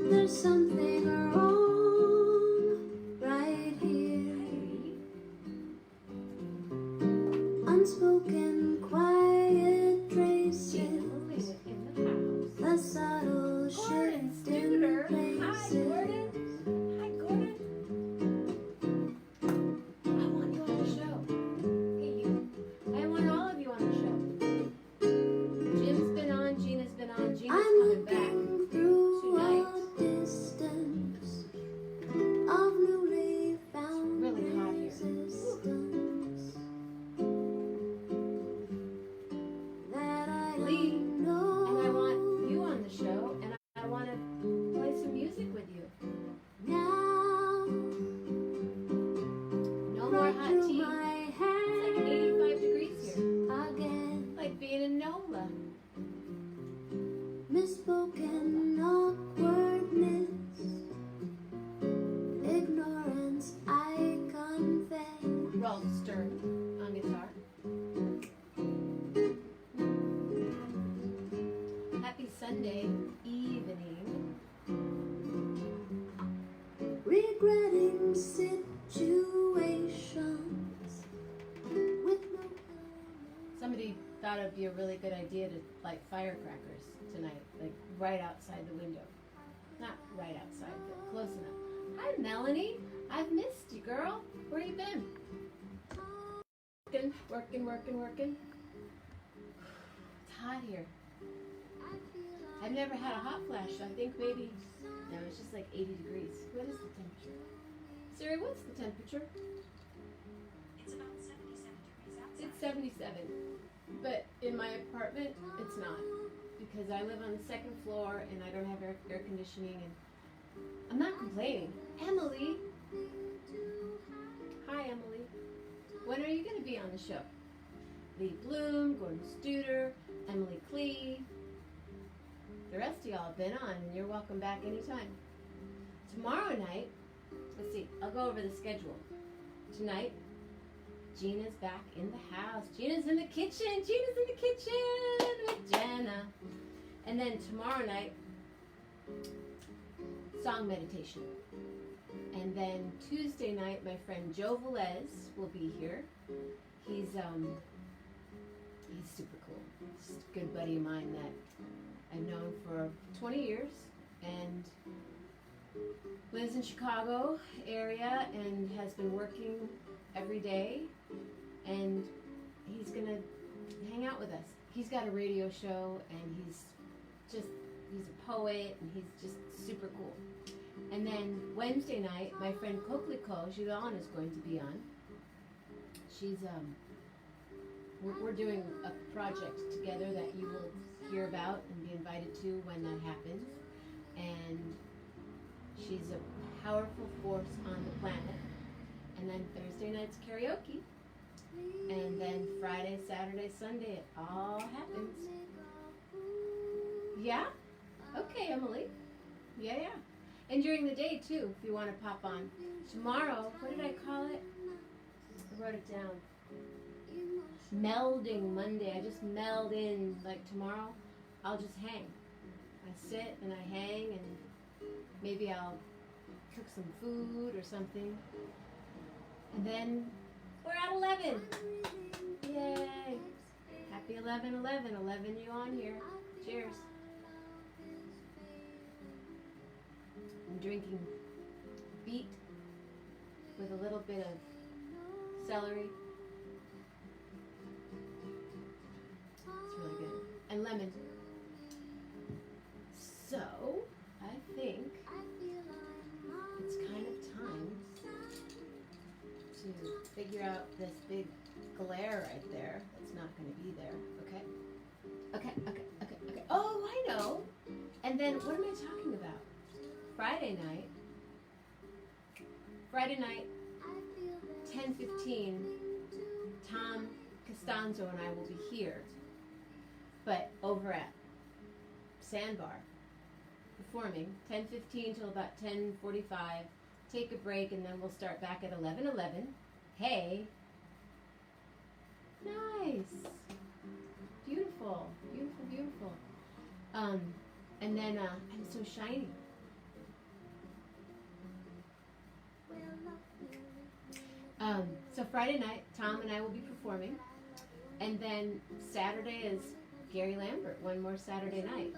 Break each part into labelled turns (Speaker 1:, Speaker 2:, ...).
Speaker 1: There's something wrong right here. Unspoken, quiet traces. A subtle shift in places.
Speaker 2: Hi, Gordon. I want you on the show. Hey, you. I want all of you on the show. Jim's been on. Gina's been on. Gina's coming back tonight.
Speaker 1: Distance of newly found
Speaker 2: Really hot here.
Speaker 1: resistance that I
Speaker 2: Lee,
Speaker 1: don't know.
Speaker 2: and I want you on the show, and I want to play some music with you.
Speaker 1: Now
Speaker 2: No more hot
Speaker 1: through
Speaker 2: tea.
Speaker 1: my
Speaker 2: It's like 85 degrees here.
Speaker 1: again,
Speaker 2: Like being in NOLA.
Speaker 1: misspoken awkwardness, ignorance I confess.
Speaker 2: Rolf Stern on guitar. Happy Sunday evening.
Speaker 1: Regretting situations with no
Speaker 2: Somebody thought it'd be a really good idea to light firecrackers tonight, like right outside the window. Not right outside, but close enough. Hi, Melanie. I've missed you, girl. Where you been? Working. It's hot here. I've never had a hot flash. I think maybe, no, it's just like 80 degrees. What is the temperature? Siri, what's the temperature?
Speaker 3: It's about 77 degrees outside.
Speaker 2: It's 77. But in my apartment, it's not. Because I live on the second floor and I don't have air conditioning, and I'm not complaining. Emily! Hi, Emily. When are you going to be on the show? Lee Bloom, Gordon Studer, Emily Klee. The rest of y'all have been on, and you're welcome back anytime. Tomorrow night, let's see, I'll go over the schedule. Tonight, Gina's back in the house. Gina's in the kitchen. Gina's in the kitchen with Jenna. And then tomorrow night, song meditation. And then Tuesday night, my friend Joe Velez will be here. He's super cool. He's a good buddy of mine that I've known for 20 years and lives in Chicago area and has been working every day, and he's gonna hang out with us. He's got a radio show, and he's a poet, and he's just super cool. And then Wednesday night, my friend Coquelicot Gilon is going to be on. She's we're doing a project together that you will hear about and be invited to when that happens. And she's a powerful force on the planet. And then Thursday night's karaoke. And then Friday, Saturday, Sunday, it all happens. Yeah? Okay, Emily. Yeah. And during the day, too, if you want to pop on. Tomorrow, what did I call it? I wrote it down. Melding Monday. I just meld in, like tomorrow, I'll just hang. I sit and I hang, and maybe I'll cook some food or something. And then we're at 11. Yay. Happy 11/11. 11 you on here. Cheers. I'm drinking beet with a little bit of celery. It's really good. And lemon. So, I think it's kind of time to figure out this big glare right there that's not going to be there, okay? Okay. Oh, I know. And then, what am I talking about? Friday night, 10:15, Tom Costanzo and I will be here, but over at Sandbar. performing, 10:15 till about 10:45. Take a break, and then we'll start back at 11:11. Hey. Nice. Beautiful, beautiful, beautiful. And then, and it's so shiny. So Friday night, Tom and I will be performing. And then Saturday is Gary Lambert, one more Saturday night.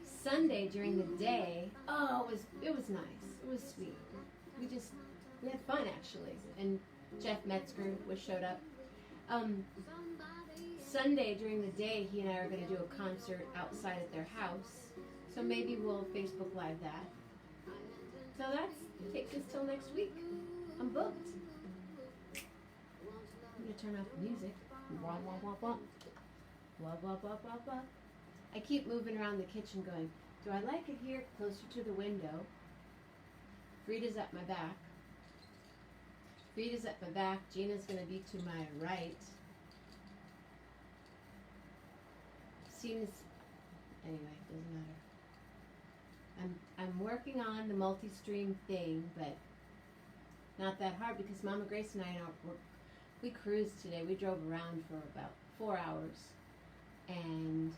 Speaker 2: Sunday during the day, it was nice. It was sweet. We had fun actually. And Jeff Metzger showed up. Sunday during the day, he and I are going to do a concert outside at their house. So maybe we'll Facebook Live that. So take this till next week. I'm booked. I'm going to turn off the music. Wah, wah, wah, wah. Wah, wah, wah, wah, wah. I keep moving around the kitchen going, do I like it here closer to the window? Frida's at my back. Gina's going to be to my right. Anyway, doesn't matter. I'm working on the multi-stream thing, but not that hard because Mama Grace and I we cruised today. We drove around for about 4 hours and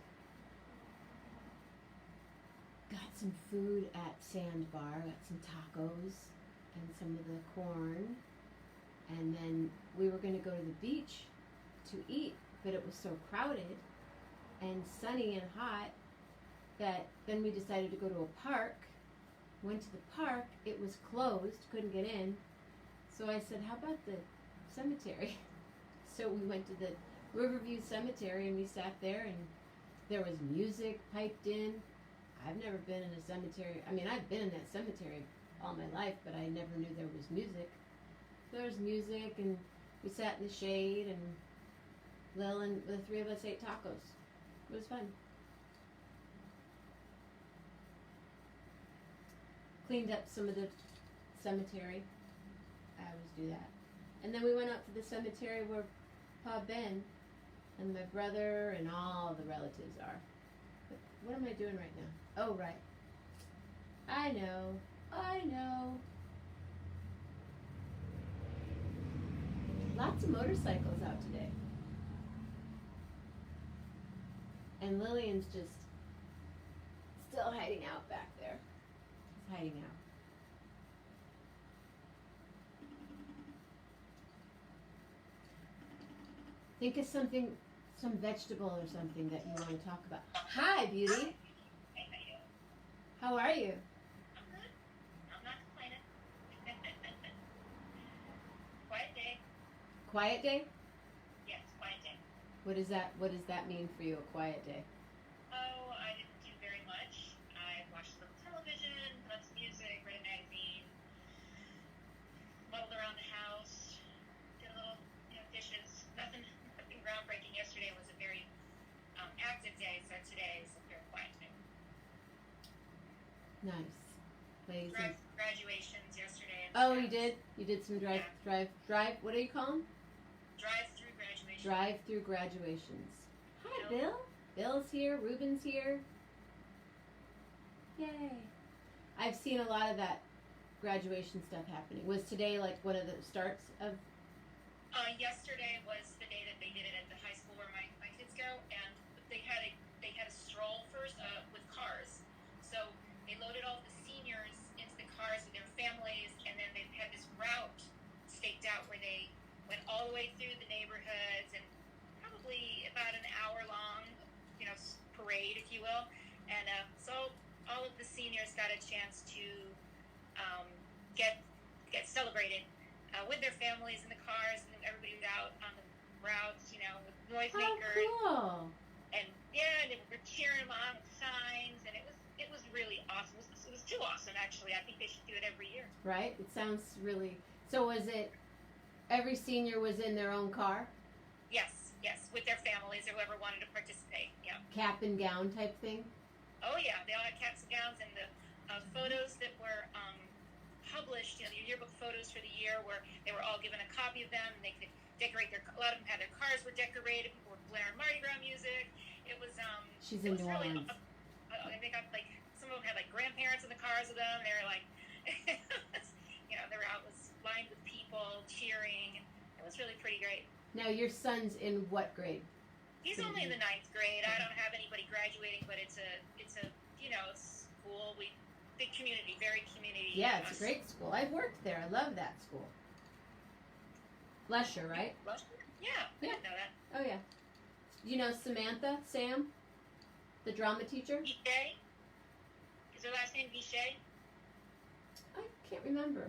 Speaker 2: got some food at Sandbar, got some tacos and some of the corn, and then we were going to go to the beach to eat, but it was so crowded and sunny and hot that then we decided to go to a park. Went to the park, it was closed, couldn't get in. So I said, how about the cemetery? So we went to the Riverview Cemetery and we sat there and there was music piped in. I've never been in a cemetery. I mean, I've been in that cemetery all my life, but I never knew there was music. There was music and we sat in the shade and Lil and the three of us ate tacos. It was fun. Cleaned up some of the cemetery. I always do that. And then we went out to the cemetery where Pa Ben and my brother and all the relatives are. But what am I doing right now? Oh, right. I know. Lots of motorcycles out today. And Lillian's just still hiding out back there. She's hiding out. Think of something, some vegetable or something that you want to talk about. Hi, beauty.
Speaker 3: Hey,
Speaker 2: How are you?
Speaker 3: I'm good. I'm not complaining. Quiet day.
Speaker 2: Quiet day?
Speaker 3: Yes, quiet day.
Speaker 2: What does that mean for you, a quiet day?
Speaker 3: Oh, I didn't do very much. I watched a little television, put on some music, read a magazine, muddled around the house, did a little, dishes. Nothing groundbreaking. Yesterday was a very active day, so today is a very quiet day.
Speaker 2: Nice. Lazy.
Speaker 3: Graduations yesterday.
Speaker 2: Oh, you did? You did some drive, what do you call them?
Speaker 3: Drive-through graduation.
Speaker 2: Drive-through graduations. Hi,
Speaker 3: Bill.
Speaker 2: Bill. Bill's here. Ruben's here. Yay. I've seen a lot of that graduation stuff happening. Was today like one of the starts of?
Speaker 3: Yesterday was the day that they did it at the high school where my kids go, and they had a stroll first with cars. So they loaded all the seniors into the cars with their families, and then they had this route staked out where they went all the way through the neighborhoods and probably about an hour long, parade, if you will. And so all of the seniors got a chance to get celebrated with their families in the cars, and everybody was out on the routes, with noisemakers.
Speaker 2: Oh, cool.
Speaker 3: And they were cheering them on with signs, and it was really awesome. It was too awesome, actually. I think they should do it every year.
Speaker 2: Right? It sounds really. So was it? Every senior was in their own car?
Speaker 3: Yes, with their families or whoever wanted to participate. Yeah.
Speaker 2: Cap and gown type thing?
Speaker 3: Oh yeah, they all had caps and gowns, and the photos that were published, the yearbook photos for the year, where they were all given a copy of them, and they could decorate a lot of them had their cars were decorated, people were blaring Mardi Gras music. It was
Speaker 2: She's
Speaker 3: it
Speaker 2: in
Speaker 3: was
Speaker 2: New
Speaker 3: really,
Speaker 2: Orleans.
Speaker 3: they got some of them had grandparents in the cars with them. They were like, you know, the route was lined with people cheering. It was really pretty great.
Speaker 2: Now, your son's in what grade?
Speaker 3: He's only in the 9th grade. I don't have anybody graduating, but it's a you know, school. Big community, very community.
Speaker 2: Yeah, it's a great school. I've worked there. I love that school. Lesher, right?
Speaker 3: Yeah, I didn't know that.
Speaker 2: Oh, yeah. You know Sam, the drama teacher?
Speaker 3: Vichet? Is her last name Vichet?
Speaker 2: I can't remember.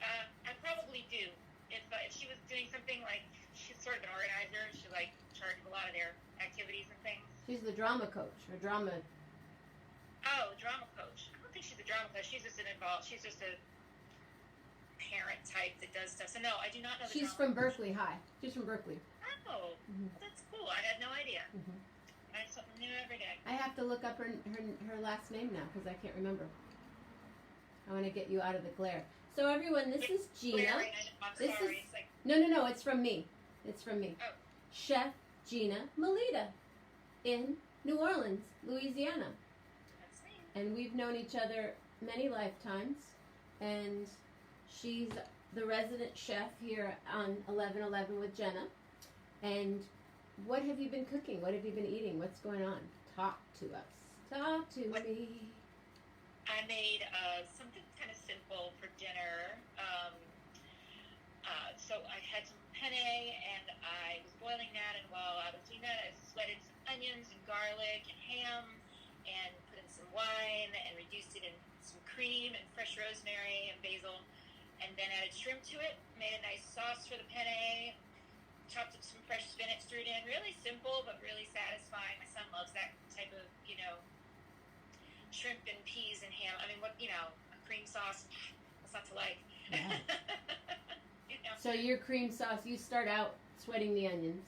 Speaker 3: I probably do. If she was doing something like, she's sort of an organizer, she like charged a lot of their activities and things.
Speaker 2: She's the drama coach, or drama.
Speaker 3: Oh, drama coach. I don't think she's a drama coach. She's just she's just a parent type that does stuff. So no, I do not know.
Speaker 2: She's from Berkeley High. She's from Berkeley.
Speaker 3: Oh,
Speaker 2: Mhm.
Speaker 3: that's cool. I had no idea.
Speaker 2: Mhm.
Speaker 3: I learn something new every day.
Speaker 2: I have to look up her last name now because I can't remember. I want to get you out of the glare. So everyone, this is Gina.
Speaker 3: I'm
Speaker 2: This
Speaker 3: sorry.
Speaker 2: is-
Speaker 3: It's like,
Speaker 2: No, it's from me. It's from me.
Speaker 3: Oh.
Speaker 2: Chef Gina Melita in New Orleans, Louisiana.
Speaker 3: that's me.
Speaker 2: And we've known each other many lifetimes. And she's the resident chef here on 1111 with Jenna. And what have you been cooking? What have you been eating? What's going on? Talk to us. Talk to me.
Speaker 3: I made something kind of simple for dinner. So I had some penne, and I was boiling that, and while I was doing that, I sweated some onions and garlic and ham, and put in some wine, and reduced it in some cream and fresh rosemary and basil, and then added shrimp to it, made a nice sauce for the penne, chopped up some fresh spinach, threw it in. Really simple, but really satisfying. My son loves that type of, you know, shrimp and peas and ham. I mean, what, you know, a cream sauce, what's not to like?
Speaker 2: Yeah.
Speaker 3: You know?
Speaker 2: So your cream sauce, you start out sweating the onions.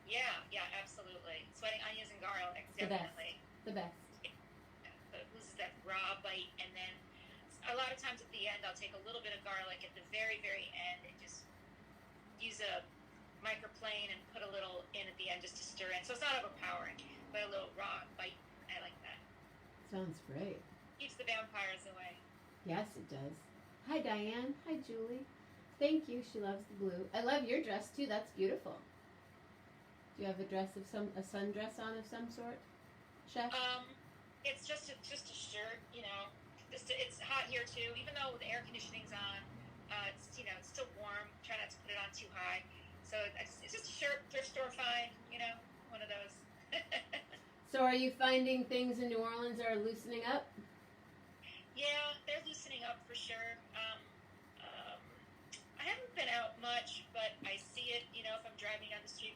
Speaker 3: Yeah, absolutely. Sweating onions and garlic,
Speaker 2: The best.
Speaker 3: definitely.
Speaker 2: The best.
Speaker 3: But it loses that raw bite, and then a lot of times at the end, I'll take a little bit of garlic at the very, very end and just use a microplane and put a little in at the end just to stir in. So it's not overpowering, but a little raw bite. I like that.
Speaker 2: Sounds great.
Speaker 3: Keeps the vampires away.
Speaker 2: Yes, it does. Hi, Diane. Hi, Julie. Thank you. She loves the blue. I love your dress too. That's beautiful. Do you have a sundress on of some sort, Chef?
Speaker 3: It's just a shirt, you know. It's hot here too, even though the air conditioning's on. It's, you know, it's still warm. Try not to put it on too high. So it's just a shirt, thrift store find, you know, one of those.
Speaker 2: So are you finding things in New Orleans are loosening up?
Speaker 3: Yeah, they're loosening up for sure. I haven't been out much, but I see it, you know, if I'm driving down the street,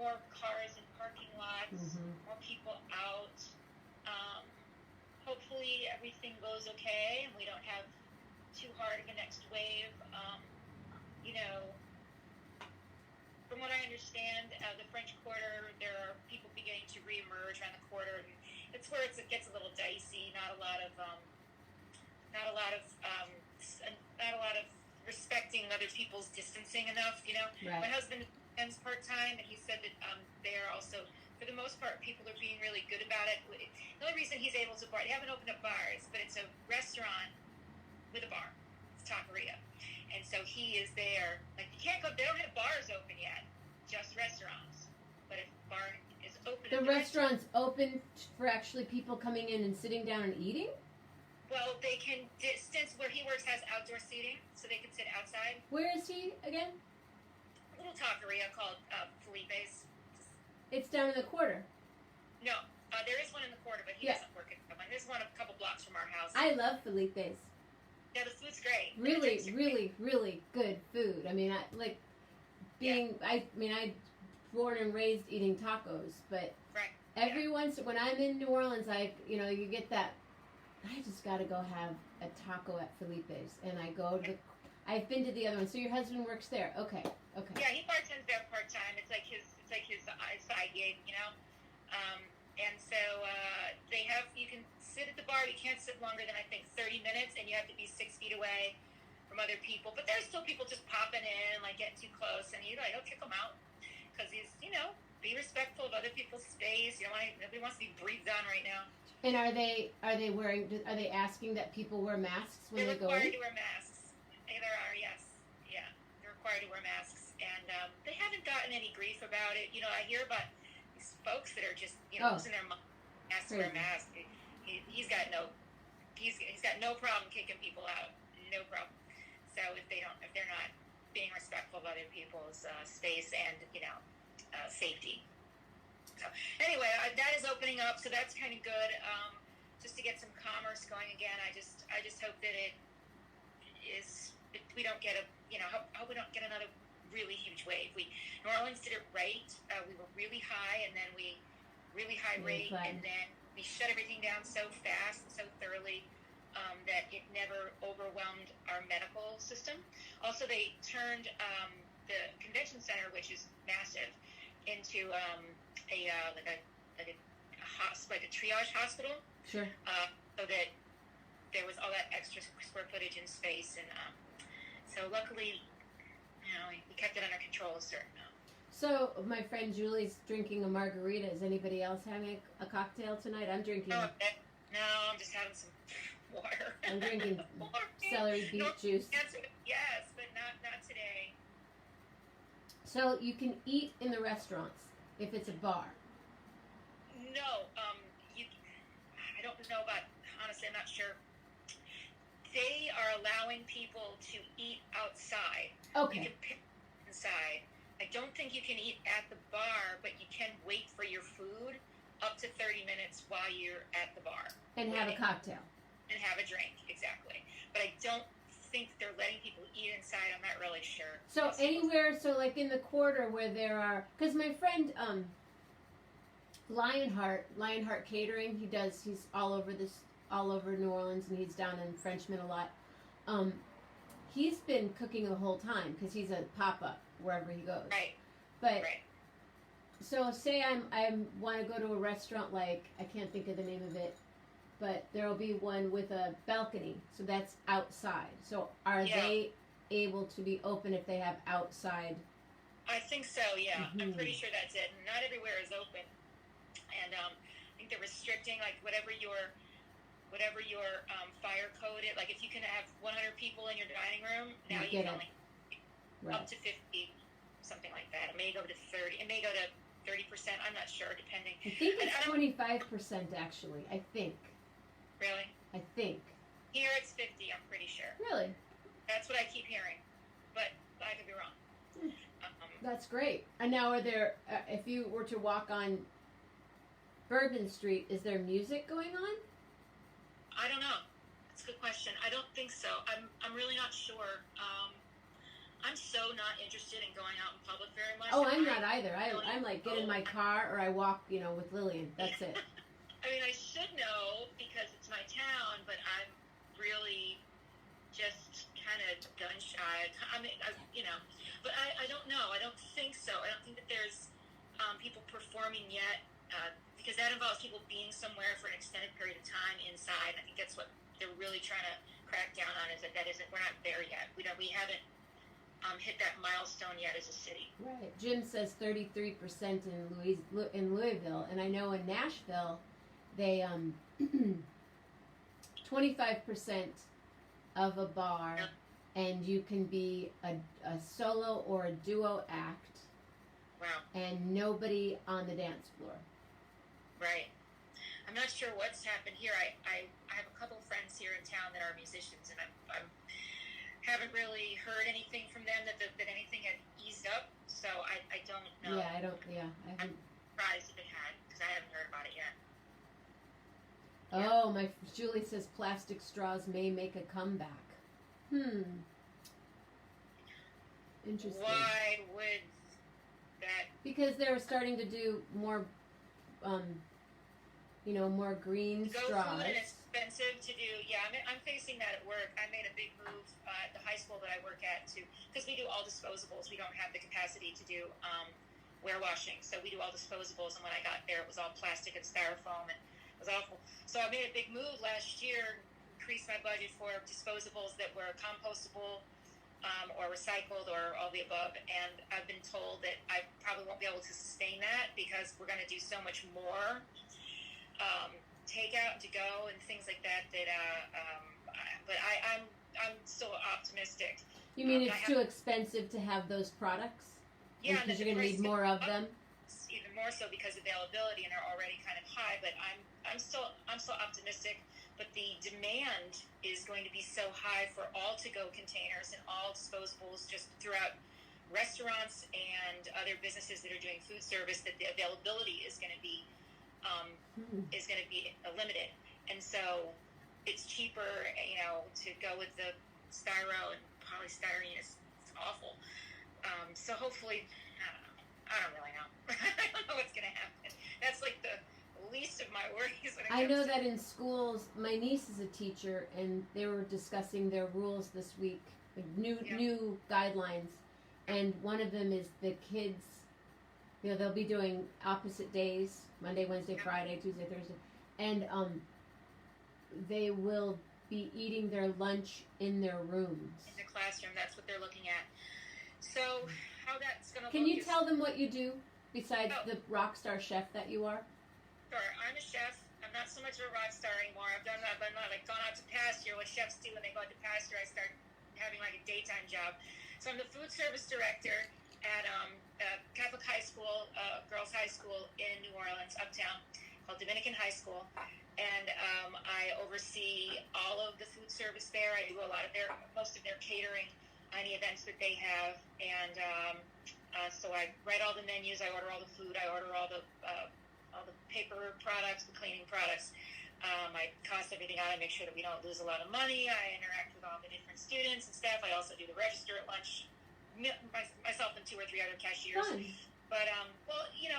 Speaker 3: more cars in parking lots, more people out. Hopefully everything goes okay and we don't have too hard of a next wave. You know, from what I understand, the French Quarter, there are people beginning to reemerge around the quarter, and it's where it gets a little dicey. Not a lot of respecting other people's distancing enough. You know,
Speaker 2: Right.
Speaker 3: My husband spends part time, and he said that they are also, for the most part, people are being really good about it. The only reason he's able to bar, they haven't opened up bars, but it's a restaurant with a bar. It's taqueria. And so he is there. Like, you can't go, they don't have bars open yet, just restaurants. But if the bar is open,
Speaker 2: The restaurant's open for actually people coming in and sitting down and eating?
Speaker 3: well, they can, since where he works has outdoor seating, so they can sit outside.
Speaker 2: Where is he again?
Speaker 3: A little taqueria called Felipe's.
Speaker 2: It's down in the quarter.
Speaker 3: No, there is one in the quarter, but he doesn't work at that one. There's one a couple blocks from our house.
Speaker 2: I love Felipe's.
Speaker 3: Yeah, the food's great.
Speaker 2: Really, really, really good food. I mean, I born and raised eating tacos, but
Speaker 3: Right.
Speaker 2: every once when I'm in New Orleans, you get that. I just got to go have a taco at Felipe's, and I've been to the other one. So your husband works there, okay.
Speaker 3: Yeah, he bartends there part time. It's like his side gig, you know. And so you can sit at the bar. You can't sit longer than I think 30 minutes, and you have to be 6 feet away from other people. But there's still people just popping in, like getting too close, and you're like, oh, kick them out, because he's, you know, be respectful of other people's space. You don't want nobody wants to be breathed on right now.
Speaker 2: And are they wearing? Are they asking that people wear masks when
Speaker 3: They're
Speaker 2: they go
Speaker 3: required
Speaker 2: in?
Speaker 3: to wear masks. There are, yes. Yeah, they're required to wear masks. And they haven't gotten any grief about it. You know, I hear about these folks that are just, losing their mind, has to wear a
Speaker 2: Crazy.
Speaker 3: mask. He's got no problem kicking people out. No problem. So if they're not being respectful of other people's space and, safety. So anyway, that is opening up, so that's kind of good. Just to get some commerce going again. I just hope that we don't get hope we don't get another really huge wave. New Orleans did it right. We were really high, and then really high rate, and then we shut everything down so fast and so thoroughly that it never overwhelmed our medical system. Also, they turned the convention center, which is massive, into like a triage hospital.
Speaker 2: Sure.
Speaker 3: So that there was all that extra square footage in space, and so luckily, we kept it under control a certain amount.
Speaker 2: So my friend Julie's drinking a margarita. Is anybody else having a cocktail tonight? I'm drinking.
Speaker 3: No, I'm just having some water.
Speaker 2: I'm drinking celery beet juice.
Speaker 3: Yes, but not today.
Speaker 2: So you can eat in the restaurants if it's a bar.
Speaker 3: No, I don't know about, honestly, I'm not sure. They are allowing people to eat outside.
Speaker 2: Okay.
Speaker 3: You can pick inside. I don't think you can eat at the bar, but you can wait for your food up to 30 minutes while you're at the bar.
Speaker 2: And have a cocktail.
Speaker 3: And have a drink, exactly. But I don't think they're letting people eat inside. I'm not really sure.
Speaker 2: So anywhere, so like in the quarter where there are, because my friend Lionheart Catering, he's all over New Orleans, and he's down in Frenchman a lot. He's been cooking the whole time because he's a pop-up wherever he goes.
Speaker 3: Right.
Speaker 2: But
Speaker 3: right.
Speaker 2: So say I want to go to a restaurant, like I can't think of the name of it, but there will be one with a balcony, so that's outside. So are they able to be open if they have outside?
Speaker 3: I think so. Yeah,
Speaker 2: Mm-hmm.
Speaker 3: I'm pretty sure that's it. Not everywhere is open, and I think they're restricting like whatever your fire code is. Like if you can have 100 people in your dining room, now you can only up to 50, something like that. It may go to 30. It may go to 30%. I'm not sure, depending.
Speaker 2: I think it's 25% actually. I think.
Speaker 3: Really?
Speaker 2: I think.
Speaker 3: Here it's 50. I'm pretty sure.
Speaker 2: Really?
Speaker 3: That's what I keep hearing, but I could be wrong.
Speaker 2: That's great. And now, are there? If you were to walk on Bourbon Street, is there music going on?
Speaker 3: I don't know. That's a good question. I don't think so. I'm really not sure. I'm so not interested in going out in public very much.
Speaker 2: Oh, I'm not either. I'm like get in my car or I walk, with Lillian. That's it.
Speaker 3: I mean, I should know because it's my town, but I'm really just kind of gun shy. I mean, but I don't know. I don't think so. I don't think that there's people performing yet because that involves people being somewhere for an extended period of time inside. I think that's what they're really trying to crack down on. Is that isn't? We're not there yet. We haven't hit that milestone yet as a city.
Speaker 2: Right. Jim says 33% in Louisville, and I know in Nashville, they 25% of a bar, and you can be a solo or a duo act.
Speaker 3: Wow.
Speaker 2: And nobody on the dance floor.
Speaker 3: Right. I'm not sure what's happened here. I have a couple friends here in town that are musicians, and I haven't really heard anything from them that anything had eased up. So I don't know.
Speaker 2: Yeah, I haven't.
Speaker 3: I'm surprised if it had because I haven't heard about it yet.
Speaker 2: Oh, Julie says plastic straws may make a comeback. Interesting.
Speaker 3: Why would that?
Speaker 2: Because they're starting to do more, more green straws.
Speaker 3: Food and expensive to do. Yeah, I'm facing that at work. I made a big move at the high school that I work at because we do all disposables. We don't have the capacity to do warewashing, so we do all disposables. And when I got there, it was all plastic and styrofoam, and it was awful. So I made a big move last year, increased my budget for disposables that were compostable or recycled or all the above. And I've been told that I probably won't be able to sustain that because we're going to do so much more takeout and to go and things like that. But I'm still optimistic.
Speaker 2: You mean it's
Speaker 3: I
Speaker 2: too expensive to have those products?
Speaker 3: Yeah,
Speaker 2: because
Speaker 3: and
Speaker 2: you're going to need more of them.
Speaker 3: Even more so because availability, and they're already kind of high. But I'm still optimistic. But the demand is going to be so high for all to-go containers and all disposables just throughout restaurants and other businesses that are doing food service, that the availability is going to be limited. And so it's cheaper, to go with the styro and polystyrene. It's awful. So hopefully, I don't really know. I don't know what's going to happen. That's like the least of my worries.
Speaker 2: I know that in schools, my niece is a teacher, and they were discussing their rules this week, new guidelines, and one of them is the kids, they'll be doing opposite days, Monday, Wednesday, Friday, Tuesday, Thursday, and they will be eating their lunch in their rooms.
Speaker 3: In the classroom, that's what they're looking at. So how that's going to
Speaker 2: Can you tell them what you do besides the rock star chef that you are?
Speaker 3: Sure, I'm a chef. I'm not so much of a rock star anymore. I've done that, but not like gone out to pasture. What chefs do when they go out to pasture, I start having like a daytime job. So I'm the food service director at Catholic high school, girls' high school in New Orleans, uptown, called Dominican High School, and I oversee all of the food service there. I do most of their catering, any events that they have, and so I write all the menus. I order all the food. I order all the paper products, the cleaning products. I cost everything out. I make sure that we don't lose a lot of money. I interact with all the different students and staff. I also do the register at lunch, myself and 2 or 3 other cashiers.
Speaker 2: Fun.
Speaker 3: But,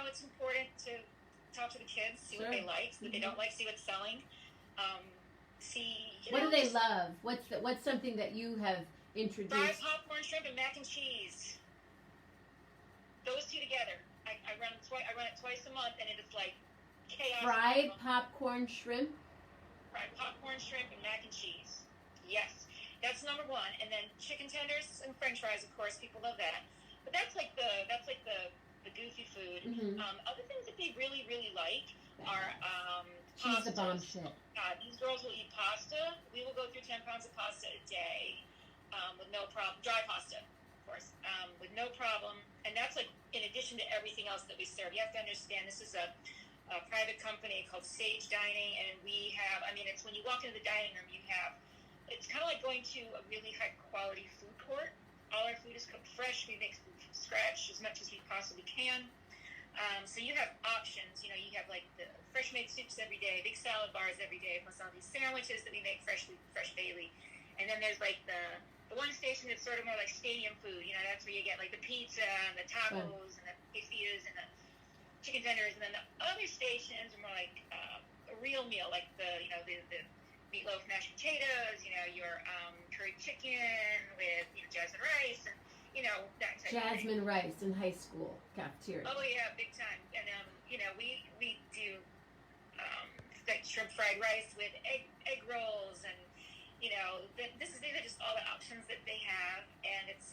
Speaker 3: it's important to talk to the kids, see what they like, what they don't like, see what's selling.
Speaker 2: What do they love? What's something that you have introduced?
Speaker 3: Fried popcorn, shrimp, and mac and cheese. Those two together. I run it twice a month, and it is like chaos.
Speaker 2: Fried popcorn shrimp?
Speaker 3: Fried popcorn, shrimp, and mac and cheese. Yes. That's number one. And then chicken tenders and french fries, of course. People love that. But that's like the goofy food.
Speaker 2: Mm-hmm.
Speaker 3: Other things that they really, really like are
Speaker 2: She's
Speaker 3: pasta.
Speaker 2: a bombshell.
Speaker 3: These girls will eat pasta. We will go through 10 pounds of pasta a day with no problem. Dry pasta, of course, with no problem. And that's like in addition to everything else that we serve. You have to understand this is a private company called Sage Dining, and we have, it's when you walk into the dining room, it's kind of like going to a really high quality food court. All our food is cooked fresh. We make food from scratch as much as we possibly can. So you have options. You have like the fresh made soups every day, big salad bars every day, plus all these sandwiches that we make fresh daily. And then there's like the one station that's sort of more like stadium food. That's where you get like the pizza and the tacos and the quesadillas and the chicken tenders. And then the other stations are more like a real meal, like the meatloaf, mashed potatoes, your curry chicken with jasmine rice, and that type of thing.
Speaker 2: Jasmine rice in high school cafeteria.
Speaker 3: Oh yeah, big time. And we do like shrimp fried rice with egg rolls, and these are just all the options that they have, and it's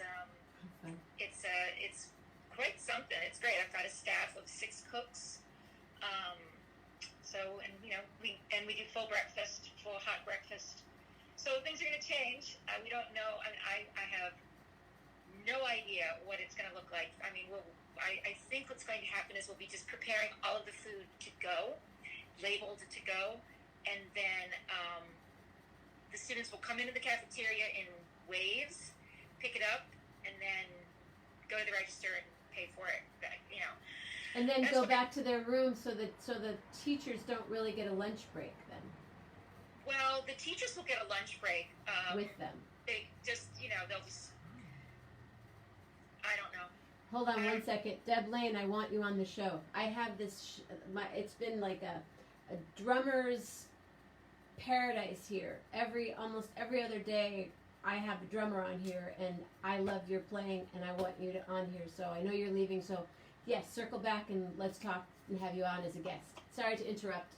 Speaker 3: quite something. It's great. I've got a staff of 6 cooks. We do full breakfast, full hot breakfast. So things are going to change. We don't know. I have no idea what it's going to look like. I think what's going to happen is we'll be just preparing all of the food to go, labeled to go, and then the students will come into the cafeteria in waves, pick it up, and then go to the register and pay for it.
Speaker 2: And then go back to their room so the teachers don't really get a lunch break then.
Speaker 3: Well, the teachers will get a lunch break.
Speaker 2: With them.
Speaker 3: They just, they'll just, I don't know.
Speaker 2: Hold on 1 second. Deb Lane, I want you on the show. I have this, it's been like a drummer's paradise here. Almost every other day I have a drummer on here, and I love your playing, and I want you on here. So I know you're leaving, so yes, circle back and let's talk and have you on as a guest. Sorry to interrupt.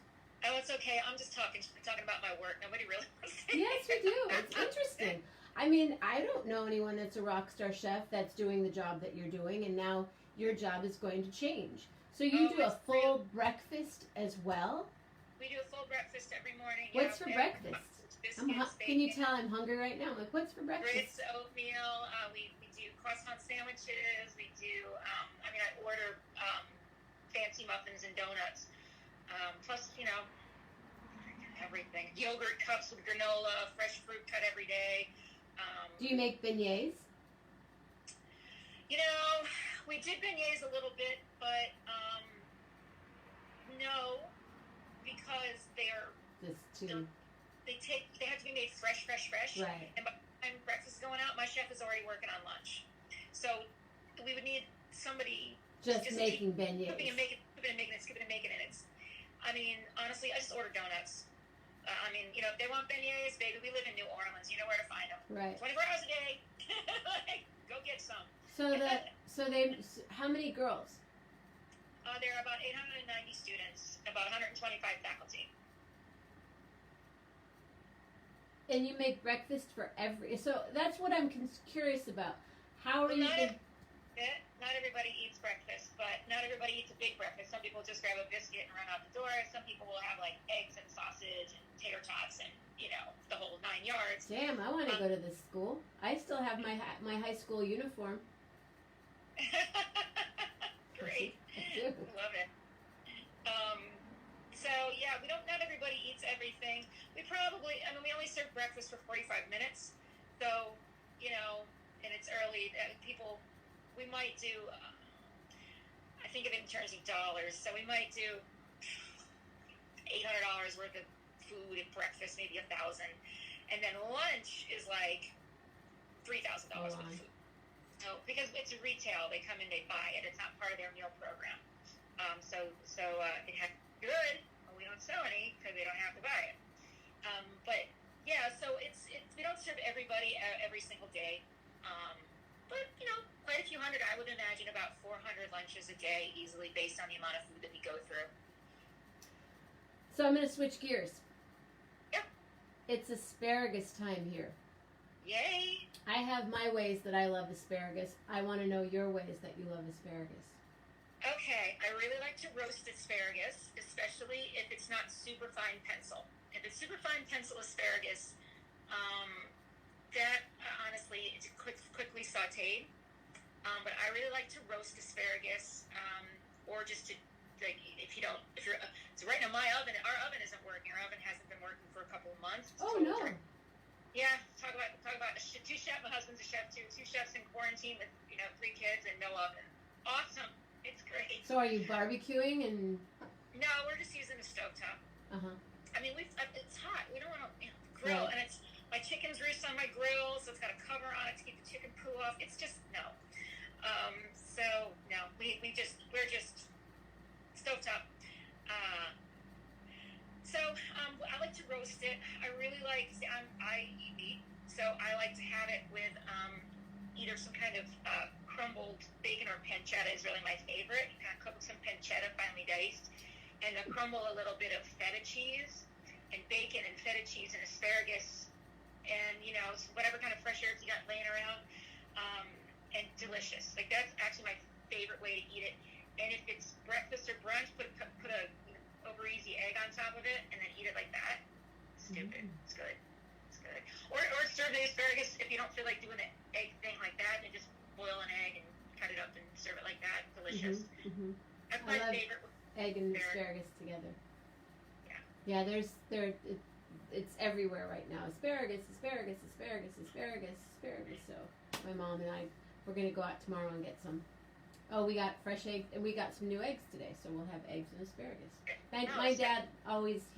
Speaker 3: Oh, it's okay. I'm just talking about my work. Nobody really wants to.
Speaker 2: Yes, we do. It's interesting. I don't know anyone that's a rock star chef that's doing the job that you're doing, and now your job is going to change. So you do a full breakfast as well?
Speaker 3: We do a full breakfast every morning.
Speaker 2: What's for breakfast?
Speaker 3: Biscuits,
Speaker 2: Can you
Speaker 3: bacon,
Speaker 2: tell I'm hungry right now? I'm like, what's for breakfast?
Speaker 3: grits, oatmeal. We do croissant sandwiches. We do, I order fancy muffins and donuts. Plus, everything. Yogurt cups with granola, fresh fruit cut every day.
Speaker 2: Do you make beignets?
Speaker 3: We did beignets a little bit, but no, because they're
Speaker 2: This too.
Speaker 3: they have to be made fresh.
Speaker 2: Right.
Speaker 3: And by the time breakfast is going out, my chef is already working on lunch. So we would need somebody
Speaker 2: Just making beignets.
Speaker 3: skipping and making it. It's, honestly, I just order donuts. If they want beignets, baby, we live in New Orleans. You know where to find them.
Speaker 2: Right.
Speaker 3: 24 hours a day. Go get some.
Speaker 2: How many girls?
Speaker 3: There are about 890 students, about 125 faculty.
Speaker 2: And you make breakfast for so that's what I'm curious about. How are you?
Speaker 3: Not everybody eats breakfast, but not everybody eats a big breakfast. Some people just grab a biscuit and run out the door. Some people will have like eggs and sausage and tater tots and the whole 9 yards.
Speaker 2: Damn, I want to go to this school. I still have my high school uniform.
Speaker 3: Great.
Speaker 2: I do.
Speaker 3: Love it. Not everybody eats everything. We only serve breakfast for 45 minutes. So, and it's early. We might do, I think of it in terms of dollars. So we might do $800 worth of food and breakfast, maybe $1,000. And then lunch is like $3,000 worth of food. So, because it's retail, they come in, they buy it. It's not part of their meal program. It has good, but we don't sell any because they don't have to buy it. So we don't serve everybody every single day. But quite a few hundred. I would imagine about 400 lunches a day, easily, based on the amount of food that we go through.
Speaker 2: So I'm going to switch gears.
Speaker 3: Yep.
Speaker 2: It's asparagus time here.
Speaker 3: Yay!
Speaker 2: I have my ways that I love asparagus. I want to know your ways that you love asparagus.
Speaker 3: Okay, I really like to roast asparagus, especially if it's not super fine pencil. If it's super fine pencil asparagus, that honestly it's quickly sautéed. But I really like to roast asparagus, or just to so right now our oven isn't working. Our oven hasn't been working for a couple of months.
Speaker 2: Oh no.
Speaker 3: Yeah, talk about two chefs. My husband's a chef too. 2 chefs in quarantine with 3 kids and no oven. Awesome, it's great.
Speaker 2: So are you barbecuing and?
Speaker 3: No, we're just using the stovetop. It's hot. We don't want to grill,
Speaker 2: right.
Speaker 3: And it's my chickens roost on my grill, so it's got a cover on it to keep the chicken poo off. It's just no. We're just stovetop. I like to roast it. I really like. I eat meat, so I like to have it with either some kind of crumbled bacon or pancetta is really my favorite. You kind of cook some pancetta finely diced, and then crumble a little bit of feta cheese and bacon and feta cheese and asparagus, and whatever kind of fresh herbs you got laying around, and delicious. Like that's actually my favorite way to eat it. And if it's breakfast or brunch, put a over easy egg on top of it, and then eat it like that. Stupid. Mm-hmm. It's good. Or serve the asparagus if you don't feel like doing the egg thing like that, and just boil an egg and cut it up and serve it like that. Delicious.
Speaker 2: Mm-hmm.
Speaker 3: That's my favorite.
Speaker 2: Egg and asparagus together.
Speaker 3: Yeah.
Speaker 2: Yeah. It's everywhere right now. Asparagus. So my mom and we're gonna go out tomorrow and get some. Oh, we got fresh eggs, and we got some new eggs today, so we'll have eggs and asparagus. My dad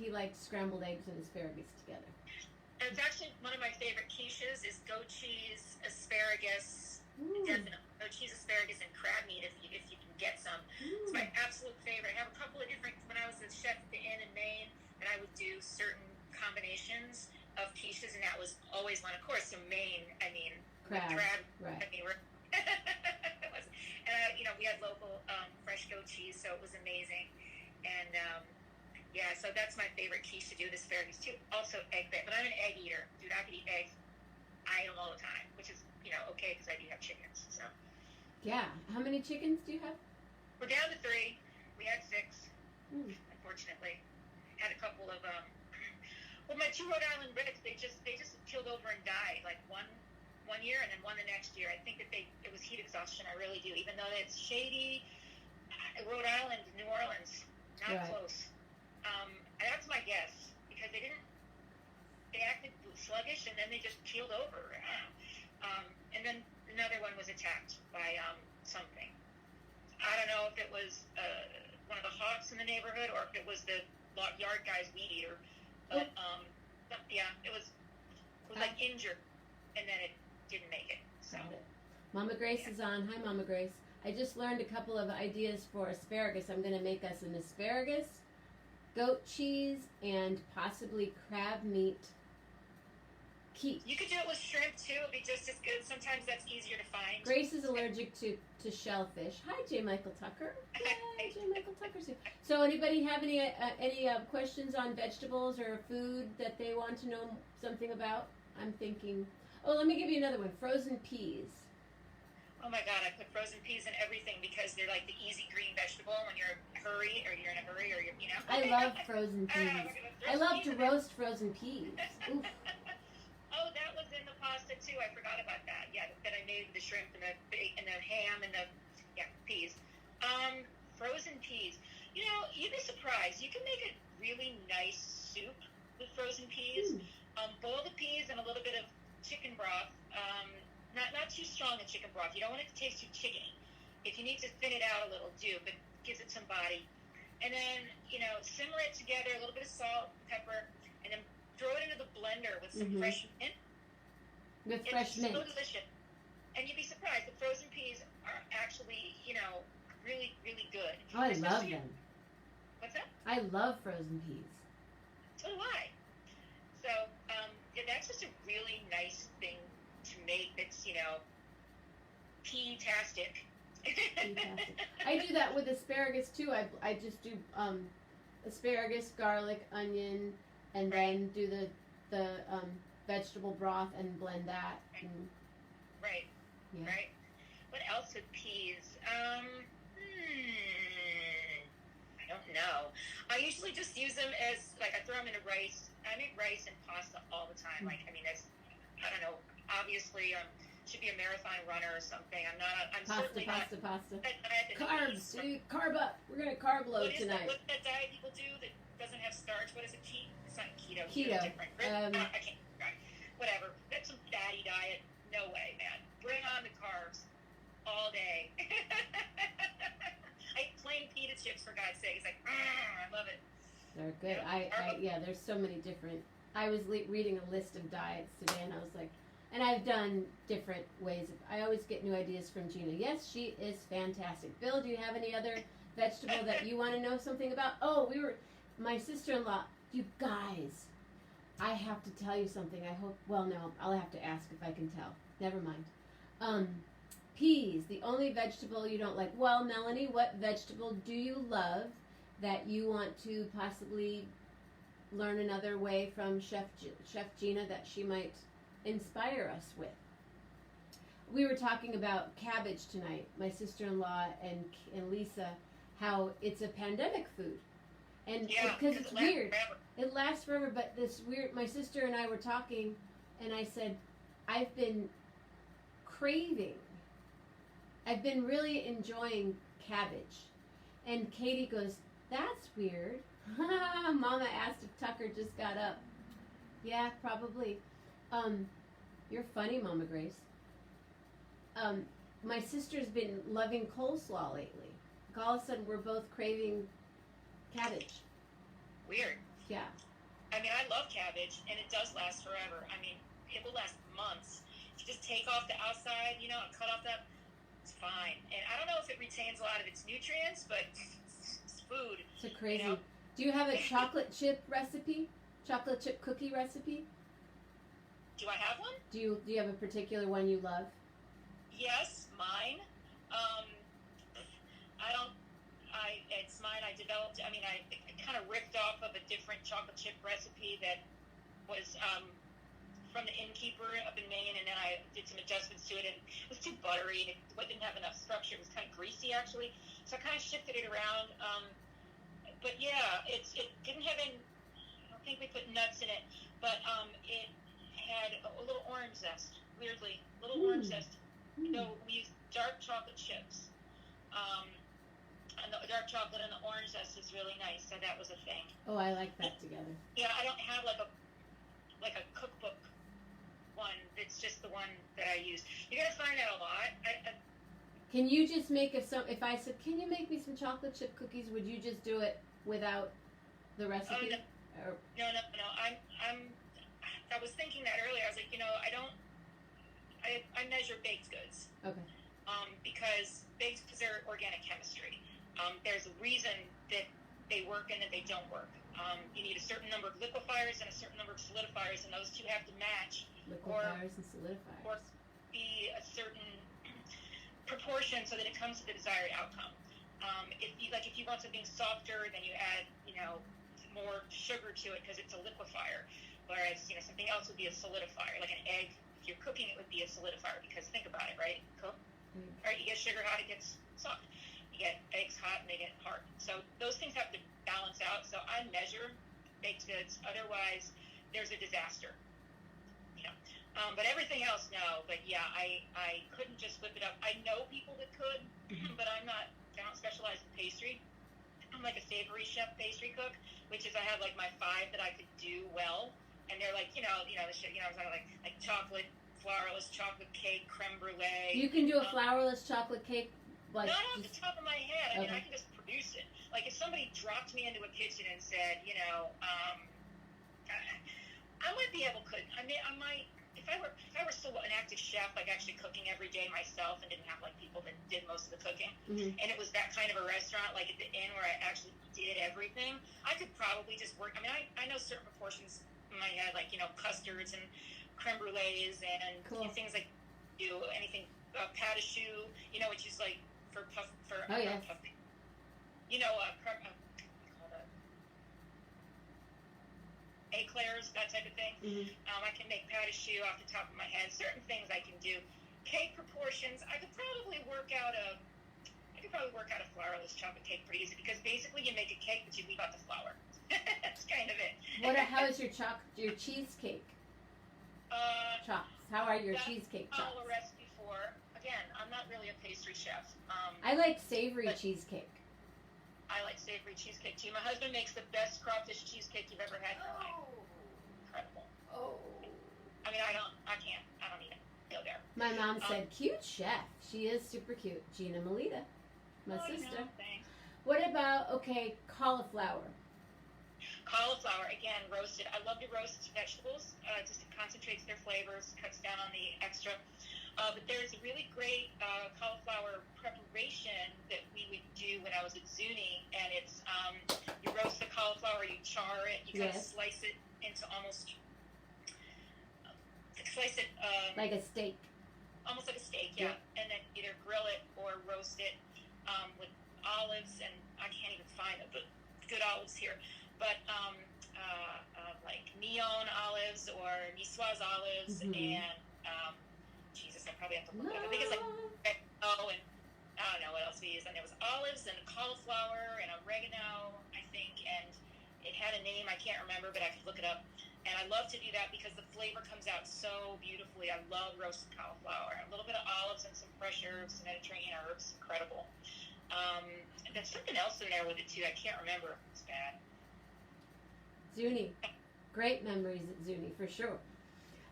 Speaker 2: he likes scrambled eggs and asparagus together.
Speaker 3: And it's actually one of my favorite quiches is goat cheese, asparagus, definitely goat cheese, asparagus, and crab meat if you can get some. It's my absolute favorite. I have a couple of different, when I was a chef at the Inn in Maine, and I would do certain combinations of quiches, and that was always one. Of course, in Maine, crab,
Speaker 2: right.
Speaker 3: And we had local fresh goat cheese, so it was amazing. And so that's my favorite quiche to do with asparagus too. Also egg, but I'm an egg eater, dude. I could eat eggs. I eat them all the time, which is okay because I do have chickens. So
Speaker 2: yeah, how many chickens do you have?
Speaker 3: We're down to 3. We had 6, unfortunately. had a couple of well, my two Rhode Island Reds, they just killed over and died, like one year and then one the next year. I think that it was heat exhaustion. I really do. Even though it's shady, Rhode Island, New Orleans, not
Speaker 2: Right.
Speaker 3: close. That's my guess because they acted sluggish and then they just keeled over. And then another one was attacked by something. I don't know if it was one of the hawks in the neighborhood or if it was the yard guy's weed eater. But yeah, it was like injured, and then it didn't make it. So
Speaker 2: Got it. Mama Grace is on. Hi, Mama Grace. I just learned a couple of ideas for asparagus. I'm going to make us an asparagus, goat cheese, and possibly crab meat quiche.
Speaker 3: you could do it with shrimp too. It'd be just as good. Sometimes that's easier to find.
Speaker 2: Grace is allergic to shellfish. Hi, J. Michael Tucker. Yay, J. Michael Tucker's here. So, anybody have any questions on vegetables or food that they want to know something about? I'm thinking. Oh, let me give you another one. Frozen peas.
Speaker 3: Oh my God, I put frozen peas in everything because they're like the easy green vegetable when you're in a hurry or you're in a hurry or you know.
Speaker 2: I love frozen peas. I love to roast frozen peas. Oof.
Speaker 3: Oh, that was in the pasta too. I forgot about that. Yeah, that I made the shrimp and the ham and the peas. Frozen peas. You know, you'd be surprised. You can make a really nice soup with frozen peas. Boil the peas in a little bit of chicken broth. Not too strong in chicken broth. You don't want it to taste too chickeny. If you need to thin it out a little, do, but gives it some body. And then, simmer it together, a little bit of salt, pepper, and then throw it into the blender with some fresh mint.
Speaker 2: With fresh mint.
Speaker 3: It's so delicious. And you'd be surprised. The frozen peas are actually, really, really good.
Speaker 2: Oh, I love them.
Speaker 3: What's that?
Speaker 2: I love frozen peas.
Speaker 3: So do I. So, that's just a really nice thing to make that's, pea-tastic.
Speaker 2: Fantastic. I do that with asparagus too. I just do asparagus, garlic, onion, and then do the vegetable broth and blend that. And,
Speaker 3: Right.
Speaker 2: yeah.
Speaker 3: Right. What else with peas? I don't know. I usually just use them as, like, I throw them into rice. I make rice and pasta all the time. Like, I mean, that's, I don't know, obviously, should be a marathon runner or something. I'm certainly not.
Speaker 2: Pasta.
Speaker 3: I
Speaker 2: Carbs, dude. Carb up. We're going to carb load tonight.
Speaker 3: What's that diet people do that doesn't have starch? What is it? It's not keto.
Speaker 2: Keto.
Speaker 3: It's different. I can't. Right. Whatever. That's some fatty diet. No way, man. Bring on the carbs all day. I eat plain pita chips, for God's sake. It's like, I love it.
Speaker 2: They're good. There's so many different. I was reading a list of diets today, and I was like, and I've done different ways. I always get new ideas from Gina. Yes, she is fantastic. Bill, do you have any other vegetable that you want to know something about? Oh, my sister-in-law, you guys, I have to tell you something. No, I'll have to ask if I can tell. Never mind. Peas, the only vegetable you don't like. Well, Melanie, what vegetable do you love that you want to possibly learn another way from Chef Gina that she might inspire us with? We were talking about cabbage tonight, my sister-in-law and Lisa, how it's a pandemic food. And because it's weird. It lasts forever, but my sister and I were talking, and I said, I've been really enjoying cabbage. And Katie goes, that's weird. Mama asked if Tucker just got up. Yeah, probably. You're funny, Mama Grace. My sister's been loving coleslaw lately. All of a sudden, we're both craving cabbage.
Speaker 3: Weird.
Speaker 2: Yeah.
Speaker 3: I mean, I love cabbage, and it does last forever. I mean, it will last months. If you just take off the outside, and cut off that, it's fine. And I don't know if it retains a lot of its nutrients, but it's food.
Speaker 2: It's crazy. Do you have a chocolate chip recipe? Chocolate chip cookie recipe?
Speaker 3: Do I have one?
Speaker 2: Do you have a particular one you love?
Speaker 3: Yes, mine. It's mine. I developed. I kind of ripped off of a different chocolate chip recipe that was from the innkeeper up in Maine, and then I did some adjustments to it, and it was too buttery, and it didn't have enough structure. It was kind of greasy, actually. So I kind of shifted it around. But yeah, it didn't have think we put nuts in it, but it had a little orange zest. Weirdly, little orange zest. So we used dark chocolate chips. And the dark chocolate and the orange zest is really nice. So that was a thing.
Speaker 2: Oh, I like that together.
Speaker 3: Yeah, I don't have like a cookbook one. It's just the one that I use. You're gonna find out a lot.
Speaker 2: Can you just make if I said, can you make me some chocolate chip cookies? Would you just do it without the recipe?
Speaker 3: No. I was thinking that earlier. I was like, I measure baked goods.
Speaker 2: Okay.
Speaker 3: Because baked goods are organic chemistry. There's a reason that they work and that they don't work. You need a certain number of liquefiers and a certain number of solidifiers, and those two have to match.
Speaker 2: Liquefiers and solidifiers.
Speaker 3: Or be a certain proportion so that it comes to the desired outcome. If you want something softer, then you add, more sugar to it because it's a liquefier. Whereas, something else would be a solidifier, like an egg. If you're cooking, it would be a solidifier because think about it, right? Cook. Right, you get sugar hot, it gets soft. You get eggs hot, and they get hard. So those things have to balance out. So I measure baked goods. Otherwise, there's a disaster. But everything else, no. But yeah, I couldn't just whip it up. I know people that could, but I don't specialize in pastry. I'm like a savory chef pastry cook, which is I have like my 5 that I could do well, and they're like, the shit, I'm talking like chocolate, flourless chocolate cake, creme brulee.
Speaker 2: You can do a flourless chocolate cake,
Speaker 3: not off the top of my head. I mean,
Speaker 2: Okay.
Speaker 3: I can just produce it. Like if somebody dropped me into a kitchen and said, I might be able to. I might. If I were still an active chef, like actually cooking every day myself, and didn't have like people that did most of the cooking, and it was that kind of a restaurant, like at the inn where I actually did everything, I could probably just work. I mean, I know certain proportions in my head, like custards and creme brulees and things like anything pâte à choux, which is like for puff for
Speaker 2: yes.
Speaker 3: puff, eclairs, that type of thing. I can make pâte à choux off the top of my head. Certain things I can do. Cake proportions, I could probably work out a flourless chocolate cake pretty easy because basically you make a cake but you leave out the flour. That's kind of it.
Speaker 2: How is your cheesecake chops? How are your cheesecake chops?
Speaker 3: I'll recipe for. Again, I'm not really a pastry chef.
Speaker 2: I like savory cheesecake.
Speaker 3: I like savory cheesecake too. My husband makes the best crawfish cheesecake you've ever had in your life. Incredible.
Speaker 2: Oh.
Speaker 3: I mean, I don't even go there.
Speaker 2: My mom said, cute chef. She is super cute. Gina Melita, my sister.
Speaker 3: Thanks.
Speaker 2: What about, cauliflower?
Speaker 3: Cauliflower, again, roasted. I love to roast vegetables. Just it concentrates their flavors, cuts down on the extra. But there's a really great cauliflower preparation that we would do when I was at Zuni, and it's you roast the cauliflower, you char it, you kind of slice it into
Speaker 2: like a steak.
Speaker 3: Almost like a steak, yeah. And then either grill it or roast it with olives, and I can't even find the good olives here, but like neon olives or niçoise olives, and Jesus, I probably have to look it up. I think it's like and I don't know what else we used. And there was olives and cauliflower and oregano, I think, and it had a name I can't remember, but I could look it up. And I love to do that because the flavor comes out so beautifully. I love roasted cauliflower. A little bit of olives and some fresh herbs, Mediterranean herbs, incredible. And there's something else in there with it too. I can't remember. It's bad.
Speaker 2: Zuni, great memories at Zuni for sure.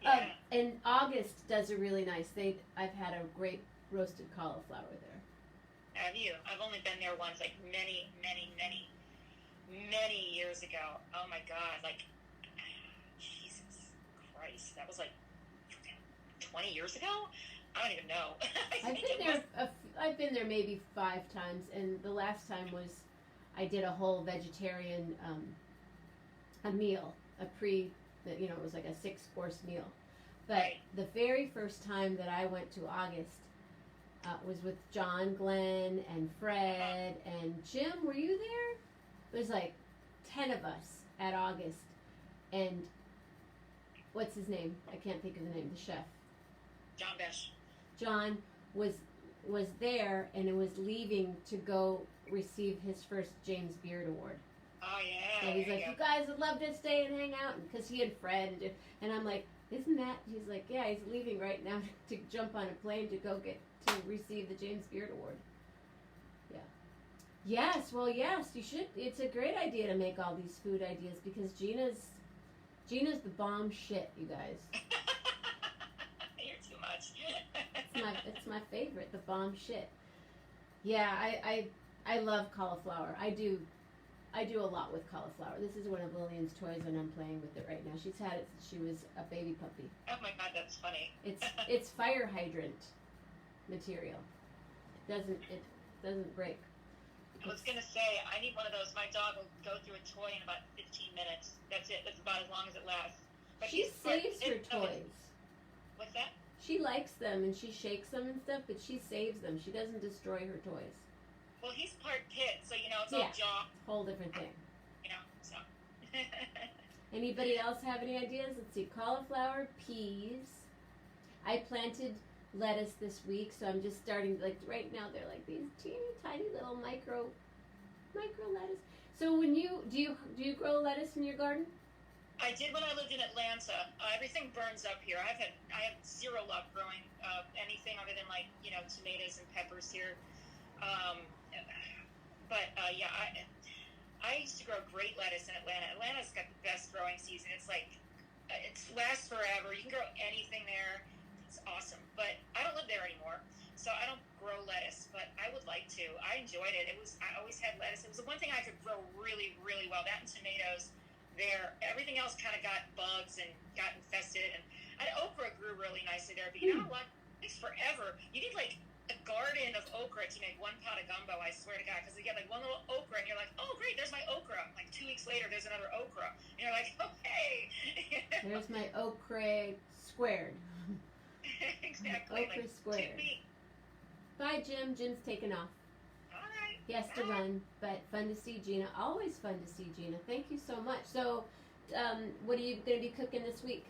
Speaker 3: Yeah.
Speaker 2: And August does a really nice. I've had a great roasted cauliflower there.
Speaker 3: Have you? I've only been there once, like many years ago. Oh my God, like Jesus Christ, that was like 20 years ago. I don't even know.
Speaker 2: I've been there maybe 5 times, and the last time was I did a whole vegetarian a meal, it was like a 6-course meal. But the very first time that I went to August was with John, Glenn, and Fred, and Jim. Were you there? It was like 10 of us at August, and what's his name? I can't think of the name. The chef.
Speaker 3: John Besh.
Speaker 2: John was there, and it was leaving to go receive his first James Beard Award.
Speaker 3: Oh yeah.
Speaker 2: So he's
Speaker 3: there
Speaker 2: like,
Speaker 3: you
Speaker 2: you guys would love to stay and hang out, because he and Fred, and I'm like, isn't that? He's like, yeah, he's leaving right now to jump on a plane to go get to receive the James Beard Award. Yeah. Yes, well, yes, you should. It's a great idea to make all these food ideas, because Gina's the bomb shit, you guys.
Speaker 3: You're too much.
Speaker 2: It's my favorite, the bomb shit. Yeah, I love cauliflower. I do a lot with cauliflower. This is one of Lillian's toys, and I'm playing with it right now. She's had it since she was a baby puppy.
Speaker 3: Oh my god, that's funny.
Speaker 2: It's fire hydrant material. It doesn't break.
Speaker 3: I was gonna say, I need one of those. My dog will go through a toy in about 15 minutes. That's it. That's about as long as it lasts. But
Speaker 2: She saves her toys.
Speaker 3: What's that?
Speaker 2: She likes them and she shakes them and stuff, but she saves them. She doesn't destroy her toys.
Speaker 3: Well, he's part pit, so it's all jaw.
Speaker 2: Whole different thing.
Speaker 3: So.
Speaker 2: Anybody else have any ideas? Let's see. Cauliflower, peas. I planted lettuce this week, so I'm just starting. Like right now, they're like these teeny tiny little micro lettuce. So when do you grow lettuce in your garden?
Speaker 3: I did when I lived in Atlanta. Everything burns up here. I have zero luck growing anything other than tomatoes and peppers here. Yeah, I used to grow great lettuce in Atlanta. Atlanta's got the best growing season. It's like it lasts forever. You can grow anything there. It's awesome. But I don't live there anymore, so I don't grow lettuce. But I would like to. I enjoyed it. I always had lettuce. It was the one thing I could grow really, really well. That and tomatoes. There, everything else kind of got bugs and got infested, and okra grew really nicely there. But you know what? It takes forever. You need like a garden of okra to make one pot of gumbo. I swear to God, because you get like one little okra, and you're like, oh great, there's my okra. Like 2 weeks later, there's another okra, and you're like, okay.
Speaker 2: There's my okra squared.
Speaker 3: Exactly.
Speaker 2: Okra
Speaker 3: like
Speaker 2: squared.
Speaker 3: 2 weeks.
Speaker 2: Bye, Jim. Jim's taken off.
Speaker 3: All right.
Speaker 2: He has to
Speaker 3: Bye.
Speaker 2: run, but fun to see Gina. Always fun to see Gina. Thank you so much. So, what are you going to be cooking this week?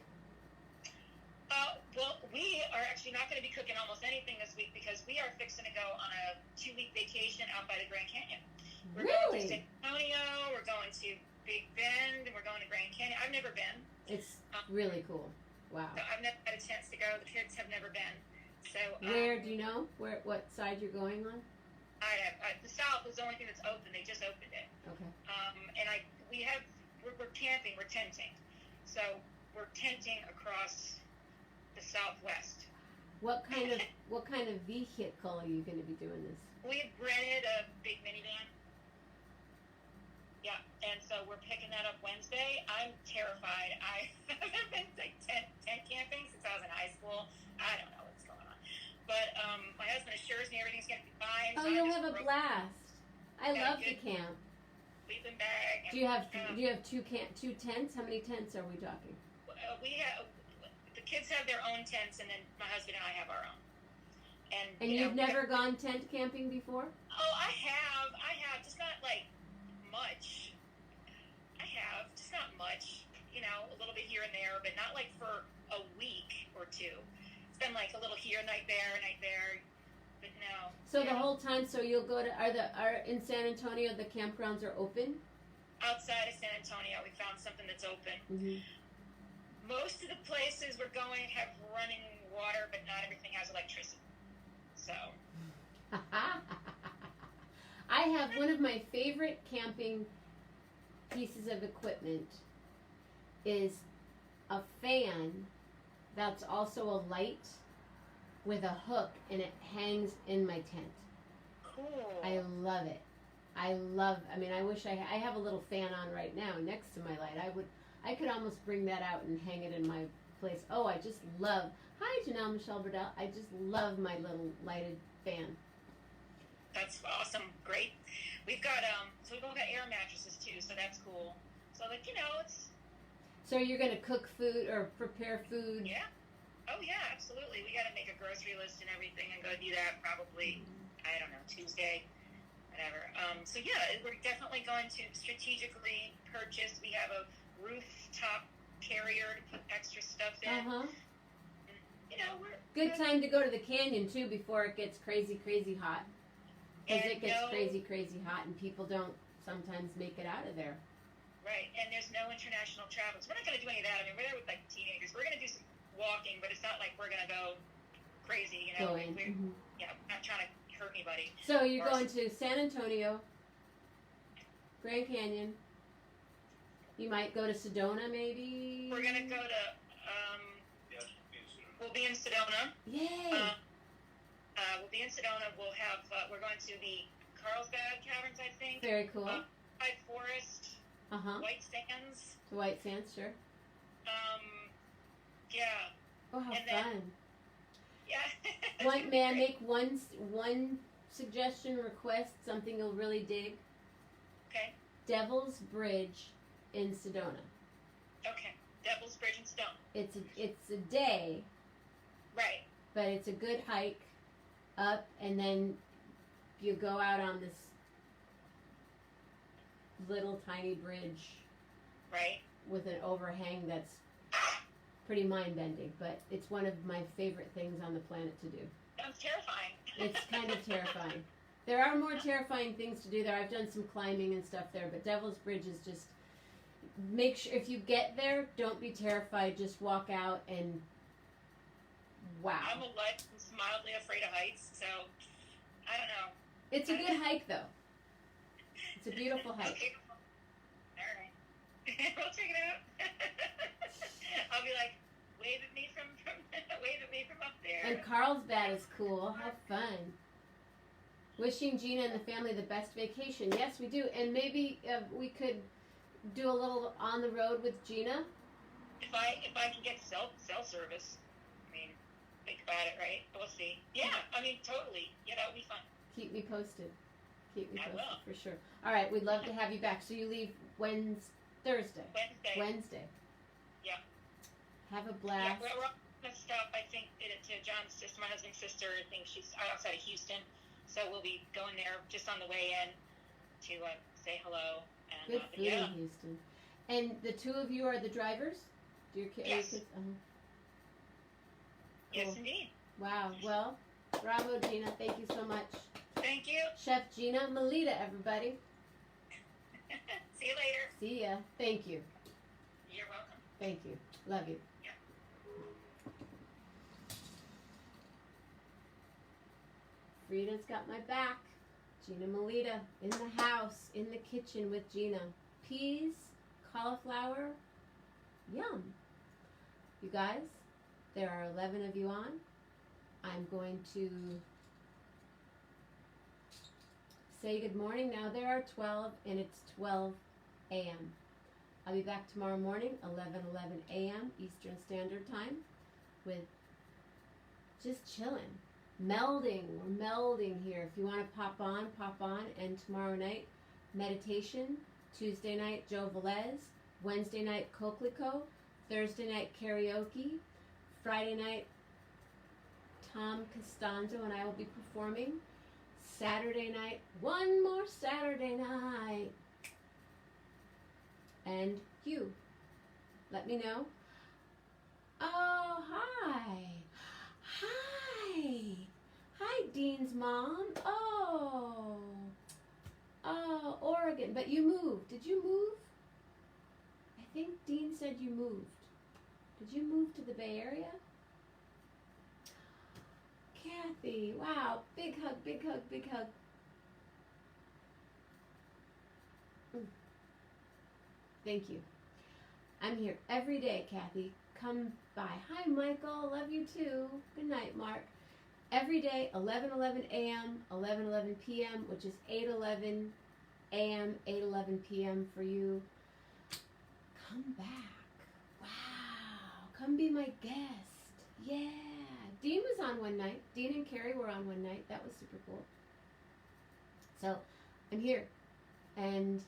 Speaker 3: Well, we are actually not going to be cooking almost anything this week because we are fixing to go on a 2-week vacation out by the Grand Canyon. We're going to San Antonio, we're going to Big Bend, and we're going to Grand Canyon. I've never been.
Speaker 2: It's really cool. Wow.
Speaker 3: So I've never had a chance to go. The kids have never been. So
Speaker 2: where do you know? What side you're going on?
Speaker 3: The South is the only thing that's open. They just opened it.
Speaker 2: Okay.
Speaker 3: And we're camping. We're tenting. So we're tenting across the Southwest.
Speaker 2: What kind of vehicle are you going to be doing this?
Speaker 3: We have rented a big minivan. Yeah, and so we're picking that up Wednesday. I'm terrified. I haven't been tent camping since I was in high school. I don't know what's going on. But my husband assures me everything's going to be fine.
Speaker 2: Oh,
Speaker 3: so
Speaker 2: you'll have a blast. I love to camp.
Speaker 3: Sleeping bag.
Speaker 2: Do you have two tents? How many tents are we talking?
Speaker 3: We have the kids have their own tents, and then my husband and I have our own.
Speaker 2: And you've never gone tent camping before?
Speaker 3: Oh, I have, just not like much. I have, just not much. A little bit here and there, but not like for a week or two. It's been like a little here, night there, but no.
Speaker 2: So the whole time, so you'll go to are in San Antonio the campgrounds are open?
Speaker 3: Outside of San Antonio, we found something that's open.
Speaker 2: Mm-hmm.
Speaker 3: Most of the places we're going have running water, but not everything has electricity. So.
Speaker 2: I have one of my favorite camping pieces of equipment is a fan that's also a light with a hook, and it hangs in my tent.
Speaker 3: Cool.
Speaker 2: I love it. I wish I have a little fan on right now next to my light. I could almost bring that out and hang it in my place. Oh, I just love. Hi, Janelle Michelle Burdell. I just love my little lighted fan.
Speaker 3: That's awesome. Great. We've got we've all got air mattresses too, so that's cool. So it's.
Speaker 2: So you're gonna cook food or prepare food?
Speaker 3: Yeah. Oh yeah, absolutely. We got to make a grocery list and everything, and go do that probably. I don't know, Tuesday, whatever. So yeah, we're definitely going to strategically purchase. We have a rooftop carrier to put extra stuff in.
Speaker 2: Good time to go to the canyon too before it gets crazy hot. Because it gets crazy hot and people don't sometimes make it out of there.
Speaker 3: Right, and there's no international travel. So we're not going to do any of that. I mean, we're there with like teenagers. We're going to do some walking, but it's not like we're going to go crazy, you know.
Speaker 2: Go in. Mm-hmm.
Speaker 3: Yeah, not trying to hurt anybody.
Speaker 2: So you're going to San Antonio, Grand Canyon. You might go to Sedona, maybe.
Speaker 3: We're going to go to, we'll be in Sedona.
Speaker 2: Yay!
Speaker 3: We'll be in Sedona. We'll have, we're going to the Carlsbad Caverns, I think.
Speaker 2: Very cool.
Speaker 3: White Forest. White Sands.
Speaker 2: The White Sands, sure.
Speaker 3: Yeah.
Speaker 2: Oh, how
Speaker 3: And
Speaker 2: fun!
Speaker 3: then- Yeah.
Speaker 2: One man, make one suggestion, request, something you'll really dig.
Speaker 3: Okay.
Speaker 2: Devil's Bridge in Sedona.
Speaker 3: Okay. Devil's Bridge in Stone.
Speaker 2: It's a day,
Speaker 3: Right.
Speaker 2: but it's a good hike up, and then you go out on this little tiny bridge
Speaker 3: Right.
Speaker 2: with an overhang that's pretty mind-bending, but it's one of my favorite things on the planet to do.
Speaker 3: Sounds terrifying.
Speaker 2: It's kind of terrifying. There are more terrifying things to do there. I've done some climbing and stuff there, but Devil's Bridge is just, make sure, if you get there, don't be terrified. Just walk out and wow.
Speaker 3: I'm mildly afraid of heights, so I don't know.
Speaker 2: It's a good hike, though. It's a beautiful hike.
Speaker 3: Okay. All right. We'll check it out. I'll be like, wave at me from up there.
Speaker 2: And Carlsbad is cool. Have fun. Wishing Gina and the family the best vacation. Yes, we do. And maybe we could do a little on the road with Gina.
Speaker 3: If I can get cell service, I mean, think about it, right? We'll see. Yeah, I mean, totally. Yeah, that would be fun.
Speaker 2: Keep me posted. Keep me
Speaker 3: I
Speaker 2: posted
Speaker 3: will.
Speaker 2: for sure. All right, we'd love to have you back. So you leave Thursday. Wednesday.
Speaker 3: Yeah.
Speaker 2: Have a
Speaker 3: Yeah,
Speaker 2: blast.
Speaker 3: we're going to stop, I think, to John's sister, my husband's sister. I think she's outside of Houston. So we'll be going there just on the way in to say hello. And,
Speaker 2: Good food
Speaker 3: yeah.
Speaker 2: in Houston. And the two of you are the drivers? Do your kids?
Speaker 3: Yes. Yes,
Speaker 2: Cool.
Speaker 3: indeed.
Speaker 2: Wow. Well, bravo, Gina. Thank you so much.
Speaker 3: Thank you.
Speaker 2: Chef Gina Melita, everybody.
Speaker 3: See you later.
Speaker 2: See ya. Thank you.
Speaker 3: You're welcome.
Speaker 2: Thank you. Love you.
Speaker 3: Yeah.
Speaker 2: Frida's got my back. Gina Melita in the house, in the kitchen with Gina. Peas, cauliflower, yum. You guys, there are 11 of you on. I'm going to say good morning. Now there are 12, and it's 12 a.m. I'll be back tomorrow morning, 11 a.m. Eastern Standard Time, with just chilling. Melding. We're melding here. If you want to pop on. And tomorrow night, meditation. Tuesday night, Joe Velez. Wednesday night, Coquelicot. Thursday night, karaoke. Friday night, Tom Costanzo and I will be performing. Saturday night, one more Saturday night. And you. Let me know. Oh, hi. Hi. Hi, Dean's mom. Oh, Oregon. But you moved. Did you move? I think Dean said you moved. Did you move to the Bay Area? Kathy, wow. Big hug, big hug, big hug. Thank you. I'm here every day, Kathy. Come by. Hi, Michael. Love you too. Good night, Mark. Every day, 11:11 a.m., 11:11 p.m., which is 8:11 a.m., 8:11 p.m. for you. Come back. Wow. Come be my guest. Yeah. Dean was on one night. Dean and Carrie were on one night. That was super cool. So, I'm here. And,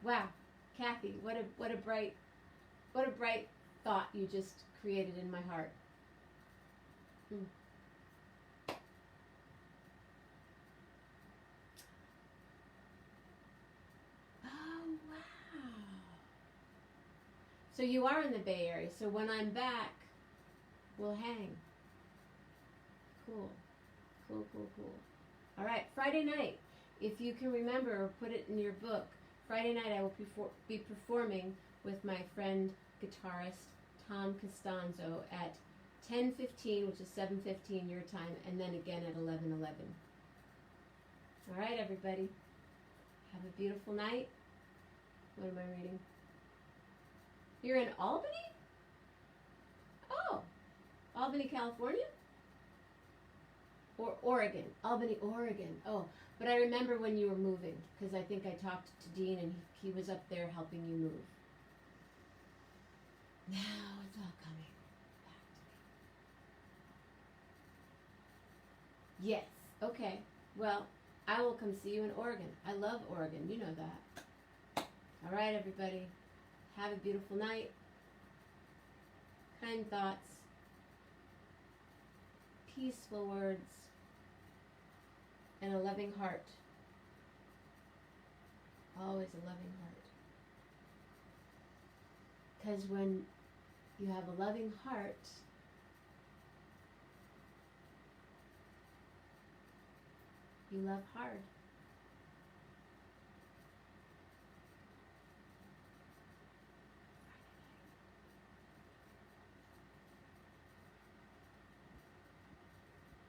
Speaker 2: wow. Kathy, what a bright thought you just created in my heart. Oh, wow. So you are in the Bay Area. So when I'm back, we'll hang. Cool. All right, Friday night if you can remember or put it in your book, Friday night I will be performing with my friend guitarist Tom Costanzo at 10:15, which is 7:15 your time, and then again at 11:11. All right, everybody. Have a beautiful night. What am I reading? You're in Albany? Oh, Albany, California? Or Oregon. Albany, Oregon. Oh, but I remember when you were moving, because I think I talked to Dean and he was up there helping you move. Now it's all coming back to me. Yes. Okay. Well, I will come see you in Oregon. I love Oregon. You know that. All right, everybody. Have a beautiful night. Kind thoughts. Peaceful words. And a loving heart. Always a loving heart. Because when you have a loving heart, you love hard.